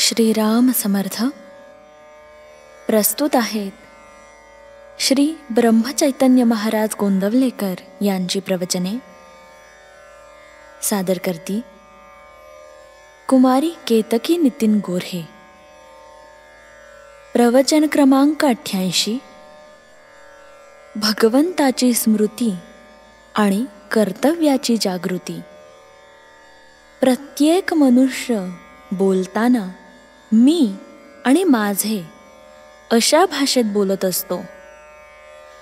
श्रीराम समर्थ. प्रस्तुत आहेत श्री ब्रह्मचैतन्य महाराज गोंदवलेकर यांची प्रवचने. सादर करती कुमारी केतकी नितीन गोऱ्हे. प्रवचन क्रमांक 88. भगवंताची स्मृती आणि कर्तव्याची जागृती. प्रत्येक मनुष्य बोलताना मी आणि माझे अशा भाषेत बोलत असतो.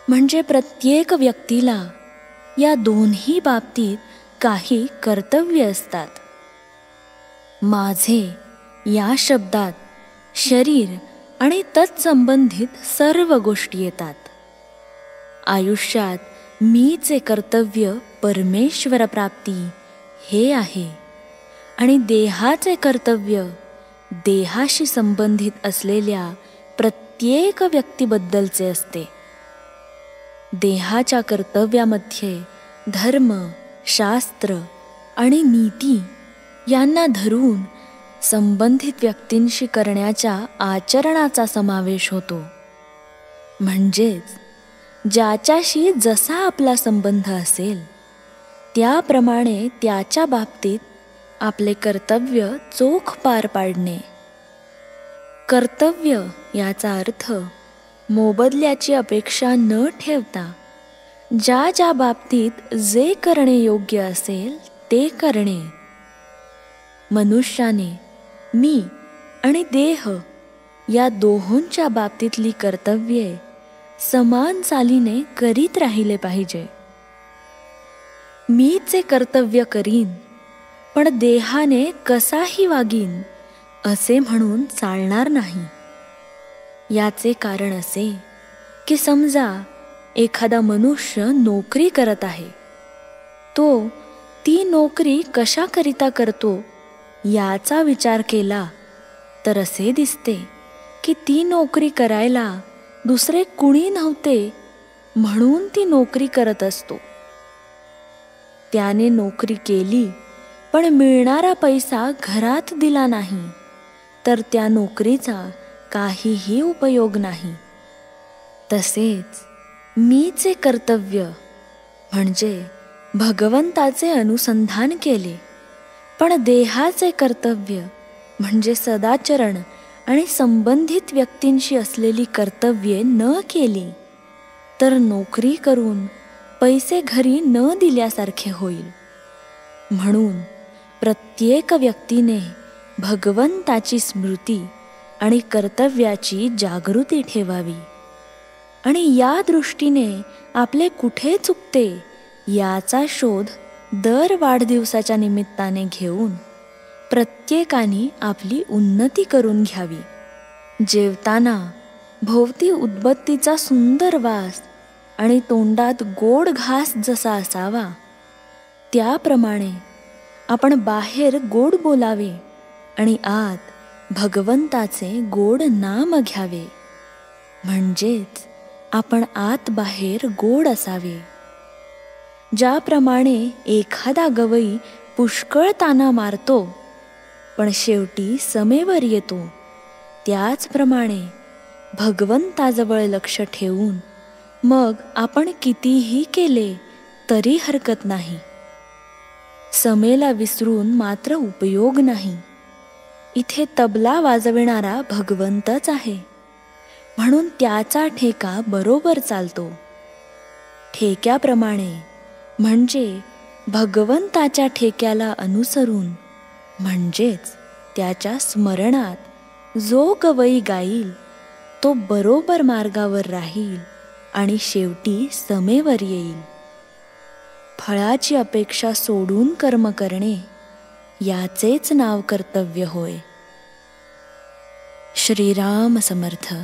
म्हणजे प्रत्येक व्यक्तीला या दोन्ही बाबतीत काही कर्तव्य असतात. माझे या शब्दात शरीर आणि तत्संबंधित सर्व गोष्टी येतात. आयुष्यात मीचे कर्तव्य परमेश्वर प्राप्ती हे आहे आणि देहाचे कर्तव्य देहाशी संबंधित असलेल्या प्रत्येक व्यक्तीबद्दलचे असते. देहाच्या कर्तव्यामध्ये धर्म, शास्त्र आणि नीती यांना धरून संबंधित व्यक्तींशी करण्याच्या आचरणाचा समावेश होतो. म्हणजेच ज्याच्याशी जसा आपला संबंध असेल त्याप्रमाणे त्याच्या बाबतीत आपले कर्तव्य चोख पार पाडणे. कर्तव्य याचा अर्थ मोबदल्याची अपेक्षा न ठेवता ज्या ज्या बाबतीत जे करणे योग्य असेल ते करणे. मनुष्याने मी आणि देह या दोहोंच्या बाबतीतली कर्तव्ये समान चालीने करीत राहिले पाहिजे. मीचे कर्तव्य करीन पण देहाने कसाही वागीन असे म्हणून चालणार नाही. याचे कारण असे की समजा एखादा मनुष्य नोकरी करत आहे. तो ती नोकरी कशाकरिता करतो याचा विचार केला तर असे दिसते की ती नोकरी करायला दुसरे कुणी नव्हते म्हणून ती नोकरी करत असतो. त्याने नोकरी केली पण मिळणारा पैसा घरात दिला नाही तर त्या नोकरीचा काहीही उपयोग नाही. तसेच मीचे कर्तव्य म्हणजे भगवंताचे अनुसंधान केले पण देहाचे कर्तव्य म्हणजे सदाचरण आणि संबंधित व्यक्तींशी असलेली कर्तव्ये न केली तर नोकरी करून पैसे घरी न दिल्यासारखे होईल. म्हणून प्रत्येक व्यक्तीने भगवंताची स्मृती आणि कर्तव्याची जागृती ठेवावी आणि या दृष्टीने आपले कुठे चुकते याचा शोध दर वाढदिवसाच्या निमित्ताने घेऊन प्रत्येकाने आपली उन्नती करून घ्यावी. जेवताना भोवती उदबत्तीचा सुंदर वास आणि तोंडात गोड घास जसा असावा त्याप्रमाणे आपण बाहेर गोड बोलावे आणि आत भगवंताचे गोड नाम घ्यावे. म्हणजेच आपण आत बाहेर गोड असावे. ज्याप्रमाणे एखादा गवई पुष्कळ ताना मारतो पण शेवटी समेवर येतो त्याचप्रमाणे भगवंताजवळ लक्ष ठेवून मग आपण कितीही केले तरी हरकत नाही. समेला विसरून मात्र उपयोग नाही. इथे तबला वाजविणारा भगवंतच आहे म्हणून त्याचा ठेका बरोबर चालतो. ठेक्याप्रमाणे म्हणजे भगवंताच्या ठेक्याला अनुसरून म्हणजेच त्याच्या स्मरणात जो गवई गाईल तो बरोबर मार्गावर राहील आणि शेवटी समेवर येईल. फळाची अपेक्षा सोडून कर्म करणे याचेच नाव कर्तव्य होय. श्रीराम समर्थ.